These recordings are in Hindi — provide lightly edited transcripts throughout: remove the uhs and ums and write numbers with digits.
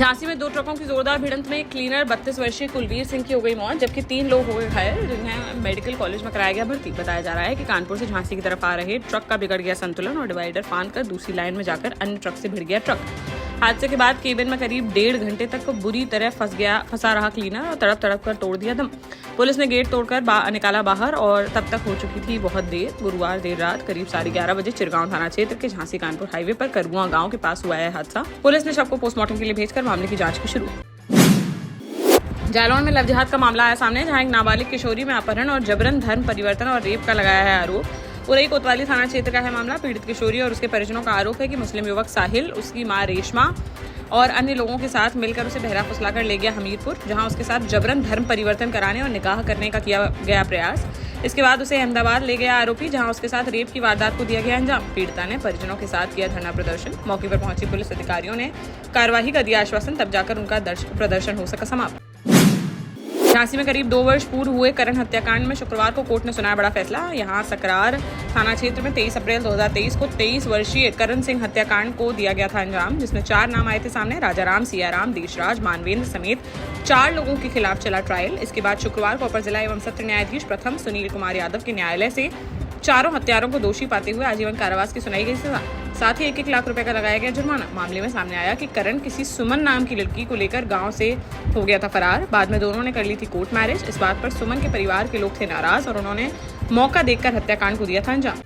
झांसी में 2 ट्रकों की जोरदार भिड़ंत में एक क्लीनर 32 वर्षीय कुलवीर सिंह की हो गई मौत, जबकि 3 लोग हो गए घायल, जिन्हें मेडिकल कॉलेज में कराया गया भर्ती। बताया जा रहा है कि कानपुर से झांसी की तरफ आ रहे ट्रक का बिगड़ गया संतुलन और डिवाइडर फांदकर दूसरी लाइन में जाकर अन्य ट्रक से भिड़ गया ट्रक। हादसे के बाद केबिन में करीब 1.5 घंटे तक बुरी तरह फंसा रहा क्लीनर और तड़प कर तोड़ दिया दम। पुलिस ने गेट तोड़कर निकाला बाहर और तब तक हो चुकी थी बहुत देर। गुरुवार देर रात करीब 11:30 बजे चिरगांव थाना क्षेत्र के झांसी कानपुर हाईवे पर करुआ गांव के पास हुआ है हादसा। पुलिस ने शव को पोस्टमार्टम के लिए भेजकर मामले की जांच की शुरू। जालौन में लव जिहाद का मामला आया सामने, जहां एक नाबालिग किशोरी में अपहरण और जबरन धर्म परिवर्तन और रेप का लगाया है आरोप। उरई कोतवाली थाना क्षेत्र का है मामला। पीड़ित किशोरी और उसके परिजनों का आरोप है कि मुस्लिम युवक साहिल उसकी मां रेशमा और अन्य लोगों के साथ मिलकर उसे बहरा फुसलाकर ले गया हमीरपुर, जहां उसके साथ जबरन धर्म परिवर्तन कराने और निकाह करने का किया गया प्रयास। इसके बाद उसे अहमदाबाद ले गया आरोपी, जहां उसके साथ रेप की वारदात को दिया गया अंजाम। पीड़िता ने परिजनों के साथ किया धरना प्रदर्शन। मौके पर पहुंची पुलिस अधिकारियों ने कार्रवाई का दिया आश्वासन, तब जाकर उनका प्रदर्शन हो सका समाप्त। झांसी में करीब 2 वर्ष पूर्व हुए करण हत्याकांड में शुक्रवार को कोर्ट ने सुनाया बड़ा फैसला। यहां सकरार थाना क्षेत्र में 23 अप्रैल 2023 को 23 वर्षीय करण सिंह हत्याकांड को दिया गया था अंजाम, जिसमें 4 नाम आए थे सामने। राजाराम, सियाराम, देशराज, मानवेंद्र समेत 4 लोगों के खिलाफ चला ट्रायल। इसके बाद शुक्रवार को अपर जिला एवं सत्र न्यायाधीश प्रथम सुनील कुमार यादव के न्यायालय से चारों हत्यारों को दोषी पाते हुए आजीवन कारावास की सुनाई गई सजा। साथ ही 1-1 लाख रुपए का लगाया गया जुर्माना। मामले में सामने आया कि करण किसी सुमन नाम की लड़की को लेकर गांव से हो गया था फरार। बाद में दोनों ने कर ली थी कोर्ट मैरिज। इस बात पर सुमन के परिवार के लोग थे नाराज और उन्होंने मौका देखकर हत्याकांड को दिया था अंजाम।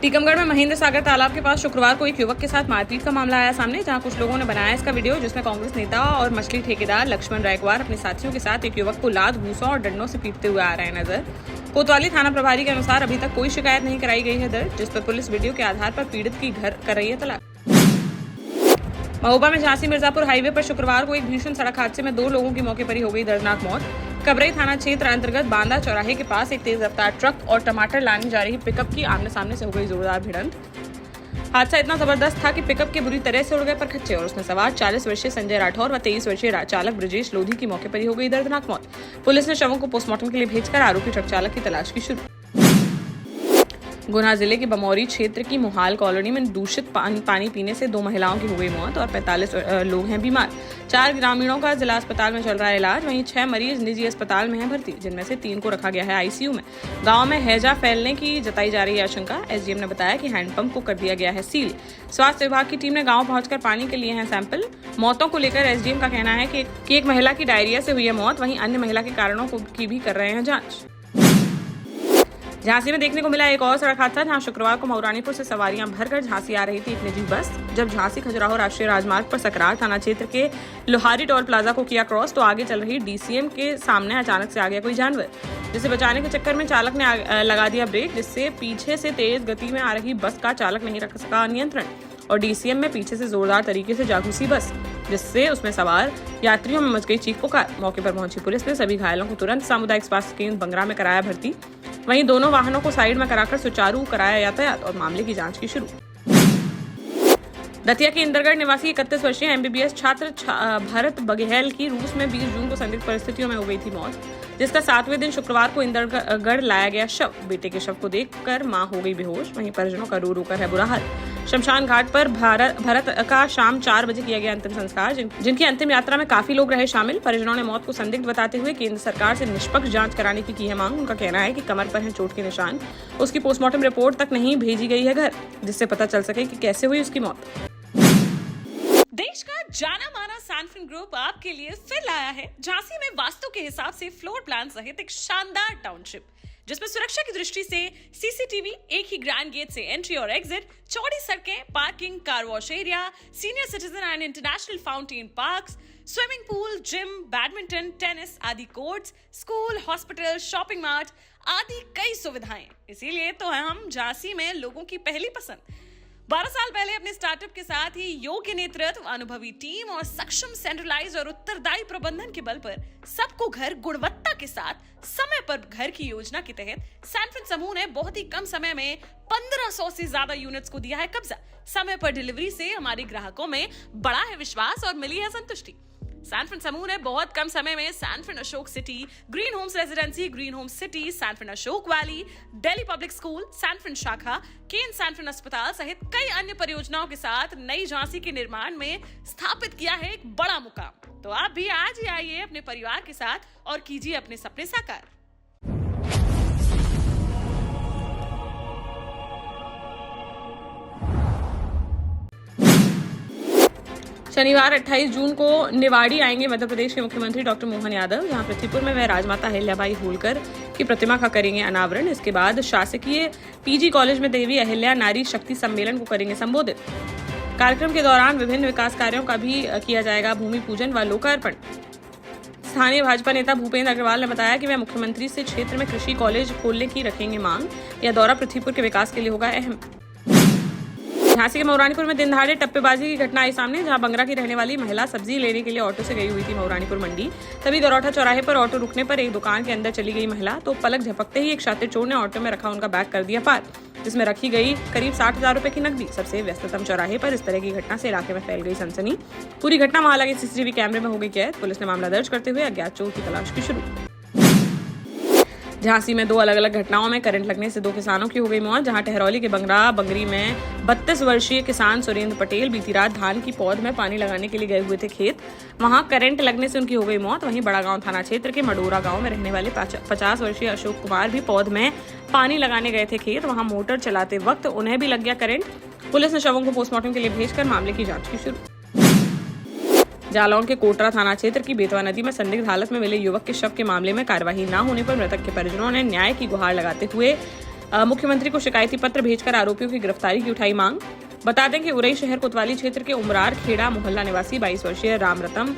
टीकमगढ़ में महेंद्र सागर तालाब के पास शुक्रवार को एक युवक के साथ मारपीट का मामला आया सामने, जहां कुछ लोगों ने बनाया इसका वीडियो, जिसमें कांग्रेस नेता और मछली ठेकेदार लक्ष्मण रायकवार अपने साथियों के साथ एक युवक को लात, घूंसों और डंडों से पीटते हुए आ रहे नजर। कोतवाली थाना प्रभारी के अनुसार अभी तक कोई शिकायत नहीं कराई गई है दर्ज, जिस पर पुलिस वीडियो के आधार पर पीड़ित की घर कर रही है तलाश। महोबा में झांसी मिर्जापुर हाईवे पर शुक्रवार को एक भीषण सड़क हादसे में 2 लोगों की मौके पर ही हो गई दर्दनाक मौत। कबरई थाना क्षेत्र अंतर्गत बांदा चौराहे के पास एक तेज रफ्तार ट्रक और टमाटर लाने जा रही पिकअप की आमने सामने से हो गई जोरदार भिड़ंत। हादसा इतना जबरदस्त था कि पिकअप के बुरी तरह से उड़ गए परखच्चे और उसमें सवार 40 वर्षीय संजय राठौर व 23 वर्षीय चालक ब्रजेश लोधी की मौके पर ही हो गई दर्दनाक मौत। पुलिस ने शवों को पोस्टमार्टम के लिए भेजकर आरोपी ट्रक चालक की तलाश की शुरू। गुना जिले के बमौरी क्षेत्र की मुहाल कॉलोनी में दूषित पानी पीने से 2 महिलाओं की हो गई मौत और 45 लोग हैं बीमार। 4 ग्रामीणों का जिला अस्पताल में चल रहा है इलाज। वहीं 6 मरीज निजी अस्पताल में हैं भर्ती, जिनमें से 3 को रखा गया है आईसीयू में। गांव में हैजा फैलने की जताई जा रही है आशंका। एसडीएम ने बताया कि हैंडपंप को कर दिया गया है सील। स्वास्थ्य विभाग की टीम ने गाँव पहुंचकर पानी के लिए हैं सैंपल। मौतों को लेकर एसडीएम का कहना है कि एक महिला की डायरिया से हुई है मौत, वहीं अन्य महिला के कारणों की भी कर रहे हैं जाँच। झांसी में देखने को मिला एक और सड़क हादसा, जहां शुक्रवार को मऊरानीपुर से सवारियां भरकर झांसी आ रही थी एक निजी बस। जब झांसी खजुराहो राष्ट्रीय राजमार्ग पर सकरार थाना क्षेत्र के लोहारी टोल प्लाजा को किया क्रॉस, तो आगे चल रही डीसीएम के सामने अचानक से आ गया कोई जानवर, जिसे बचाने के चक्कर में चालक ने लगा दिया ब्रेक, जिससे पीछे से तेज गति में आ रही बस का चालक नहीं रख सका नियंत्रण और डीसीएम में पीछे से जोरदार तरीके से जा घुसी बस, जिससे उसमें सवार यात्रियों में मच गई चीख पुकार। मौके पर पहुंची पुलिस ने सभी घायलों को तुरंत सामुदायिक स्वास्थ्य केंद्र बंगरा में कराया भर्ती। वहीं दोनों वाहनों को साइड में कराकर सुचारू कराया यातायात और मामले की जांच की शुरू। दतिया के इंदरगढ़ निवासी 31 वर्षीय एमबीबीएस छात्र भरत बघेल की रूस में 20 जून को संदिग्ध परिस्थितियों में हो गई थी मौत, जिसका 7वें दिन शुक्रवार को इंदरगढ़ लाया गया शव। बेटे के शव को देखकर मां हो गई बेहोश। वहीं परिजनों का रो कर है बुरा हाल। शमशान घाट पर भरत का शाम 4 बजे किया गया अंतिम संस्कार, जिनकी अंतिम यात्रा में काफी लोग रहे शामिल। परिजनों ने मौत को संदिग्ध बताते हुए केंद्र सरकार से निष्पक्ष जांच कराने की है मांग। उनका कहना है कि कमर पर है चोट के निशान। उसकी पोस्टमार्टम रिपोर्ट तक नहीं भेजी गई है घर, जिससे पता चल सके कि कैसे हुई उसकी मौत। देश का जाना माना सैनफिन ग्रुप आपके लिए फिर लाया है झांसी में वास्तु के हिसाब से फ्लोर प्लान सहित एक शानदार टाउनशिप, जिसमें सुरक्षा की दृष्टि से सीसीटीवी, एक ही ग्रैंड गेट से एंट्री और एग्जिट, चौड़ी सड़कें, parking, car wash area, senior citizen and international fountain parks, swimming pool, gym, badminton, tennis आदि courts, school, hospital, shopping mart आदि कई सुविधाएं। इसीलिए तो हम झांसी में लोगों की पहली पसंद। 12 साल पहले अपने स्टार्टअप के साथ ही योग्य नेतृत्व, अनुभवी टीम और सक्षम सेंट्रलाइज और उत्तरदायी प्रबंधन के बल पर सबको घर गुणवत्ता के साथ समय पर घर की योजना के तहत सैनफिन समूह ने बहुत ही कम समय में 1500 से ज्यादा यूनिट्स को दिया है कब्जा। समय पर डिलीवरी से हमारे ग्राहकों में बड़ा है विश्वास और मिली है संतुष्टि। सैनफ्रिन समूह ने बहुत कम समय में सैनफ्रिन Ashok city, green homes residency, green homes city, सैनफ्रिन Ashok valley, Delhi public school, सैनफ्रिन शाखा, केन सैनफ्रिन अस्पताल सहित कई अन्य परियोजनाओं के साथ नई झांसी के निर्माण में स्थापित किया है एक बड़ा मुकाम। तो आप भी आज ही आइए अपने परिवार के साथ और कीजिए अपने सपने साकार। शनिवार 28 जून को निवाड़ी आएंगे मध्य प्रदेश के मुख्यमंत्री डॉक्टर मोहन यादव। यहां पृथ्वीपुर में वह राजमाता अहिल्याबाई होलकर की प्रतिमा का करेंगे अनावरण। इसके बाद शासकीय पीजी कॉलेज में देवी अहिल्या नारी शक्ति सम्मेलन को करेंगे संबोधित। कार्यक्रम के दौरान विभिन्न विकास कार्यों का भी किया जाएगा भूमि पूजन व लोकार्पण। स्थानीय भाजपा नेता भूपेंद्र अग्रवाल ने बताया कि वह मुख्यमंत्री से क्षेत्र में कृषि कॉलेज खोलने की रखेंगे मांग। यह दौरा पृथ्वीपुर के विकास के लिए होगा अहम। झांसी के मऊरानीपुर में दिन दहाड़े टप्पेबाजी की घटना आई सामने, जहां बंगरा की रहने वाली महिला सब्जी लेने के लिए ऑटो से गई हुई थी मऊरानीपुर मंडी। तभी गरौठा चौराहे पर ऑटो रुकने पर एक दुकान के अंदर चली गई महिला, तो पलक झपकते ही एक शातिर चोर ने ऑटो में रखा उनका बैग कर दिया पार, जिसमें रखी गई करीब 60,000 रुपए की नकदी। सबसे व्यस्ततम चौराहे पर इस तरह की घटना से इलाके में फैल गई सनसनी। पूरी घटना वहां लगे सीसीटीवी कैमरे में हो गई कैद। पुलिस ने मामला दर्ज करते हुए अज्ञात चोर की तलाश की शुरू। झांसी में 2 अलग अलग घटनाओं में करंट लगने से 2 किसानों की हो गई मौत। जहां टहरौली के बंगरा बंगरी में 32 वर्षीय किसान सुरेंद्र पटेल बीती रात धान की पौध में पानी लगाने के लिए गए हुए थे खेत। वहां करंट लगने से उनकी हो गई मौत। वहीं बड़ागांव थाना क्षेत्र के मडोरा गांव में रहने वाले 50 वर्षीय अशोक कुमार भी पौध में पानी लगाने गए थे खेत। वहां मोटर चलाते वक्त उन्हें भी लग गया करंट। पुलिस ने शवों को पोस्टमार्टम के लिए भेजकर मामले की जाँच की शुरू। जालौन के कोटरा थाना क्षेत्र की बेतवा नदी में संदिग्ध हालत में मिले युवक के शव के मामले में कार्यवाही न होने पर मृतक के परिजनों ने न्याय की गुहार लगाते हुए मुख्यमंत्री को शिकायती पत्र भेजकर आरोपियों की गिरफ्तारी की उठाई मांग। बता दें कि उरई शहर कोतवाली क्षेत्र के उमरार खेड़ा मोहल्ला निवासी 22 वर्षीय रामरतन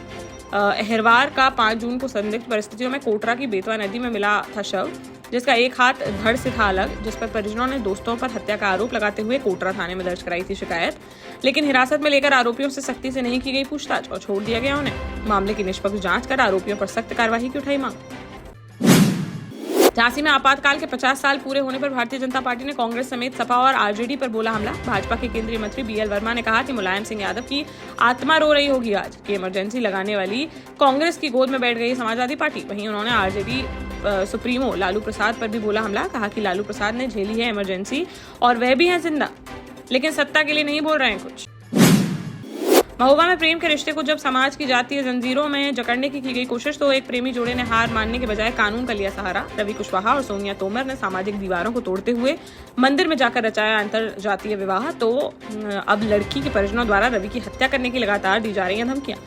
अहरवार का 5 जून को संदिग्ध परिस्थितियों में कोटरा की बेतवा नदी में मिला था शव, जिसका एक हाथ धड़ से था अलग, जिस पर परिजनों ने दोस्तों पर हत्या का आरोप लगाते हुए कोटरा थाने में दर्ज कराई थी शिकायत। लेकिन हिरासत में लेकर आरोपियों से सख्ती से नहीं की गई पूछताछ और छोड़ दिया गया उन्हें। मामले की निष्पक्ष जांच कर आरोपियों पर सख्त कार्रवाई की उठाई मांग। झांसी में आपातकाल के 50 साल पूरे होने पर भारतीय जनता पार्टी ने कांग्रेस समेत सपा और आरजेडी पर बोला हमला। भाजपा के केंद्रीय मंत्री बीएल वर्मा ने कहा कि मुलायम सिंह यादव की आत्मा रो रही होगी आज कि इमरजेंसी लगाने वाली कांग्रेस की गोद में बैठ गई समाजवादी पार्टी। वहीं उन्होंने आरजेडी सुप्रीमो लालू प्रसाद पर भी बोला हमला। कहा कि लालू प्रसाद ने झेली है इमरजेंसी और वह भी है जिंदा, लेकिन सत्ता के लिए नहीं बोल रहे हैं कुछ। महोबा में प्रेम के रिश्ते को जब समाज की जातीय जंजीरों में जकड़ने की गई कोशिश, तो एक प्रेमी जोड़े ने हार मानने के बजाय कानून का लिया सहारा। रवि कुशवाहा और सोनिया तोमर ने सामाजिक दीवारों को तोड़ते हुए मंदिर में जाकर रचाया अंतर जातीय विवाह। तो अब लड़की के परिजनों द्वारा रवि की हत्या करने की लगातार दी जा रही हैं धमकियां,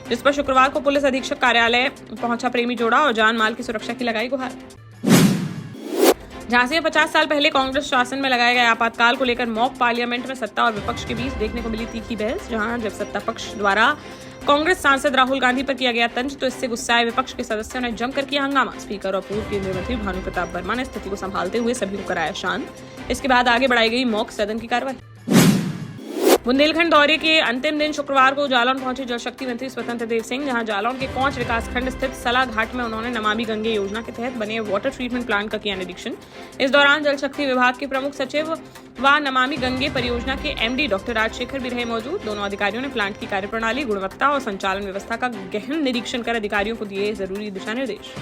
जिस पर शुक्रवार को पुलिस अधीक्षक कार्यालय पहुंचा प्रेमी जोड़ा और जान माल की सुरक्षा की लगाई गुहार। झांसी में 50 साल पहले कांग्रेस शासन में लगाए गए आपातकाल को लेकर मॉक पार्लियामेंट में सत्ता और विपक्ष के बीच देखने को मिली तीखी बहस। जहां जब सत्ता पक्ष द्वारा कांग्रेस सांसद राहुल गांधी पर किया गया तंज, तो इससे गुस्साए विपक्ष के सदस्यों ने जमकर किया हंगामा। स्पीकर और पूर्व केंद्रीय मंत्री भानु प्रताप वर्मा ने स्थिति को संभालते हुए सभी को कराया शांत। इसके बाद आगे बढ़ाई गई मॉक सदन की कार्रवाई। बुंदेलखंड दौरे के अंतिम दिन शुक्रवार को जालौन पहुंचे जल शक्ति मंत्री स्वतंत्र देव सिंह। जहां जालौन के कोंच विकासखंड स्थित सला घाट में उन्होंने नमामि गंगे योजना के तहत बने वाटर ट्रीटमेंट प्लांट का किया निरीक्षण। इस दौरान जल शक्ति विभाग के प्रमुख सचिव व नमामि गंगे परियोजना के एमडी डॉक्टर राजशेखर भी रहे मौजूद। दोनों अधिकारियों ने प्लांट की कार्यप्रणाली, गुणवत्ता और संचालन व्यवस्था का गहन निरीक्षण कर अधिकारियों को दिए जरूरी दिशा निर्देश।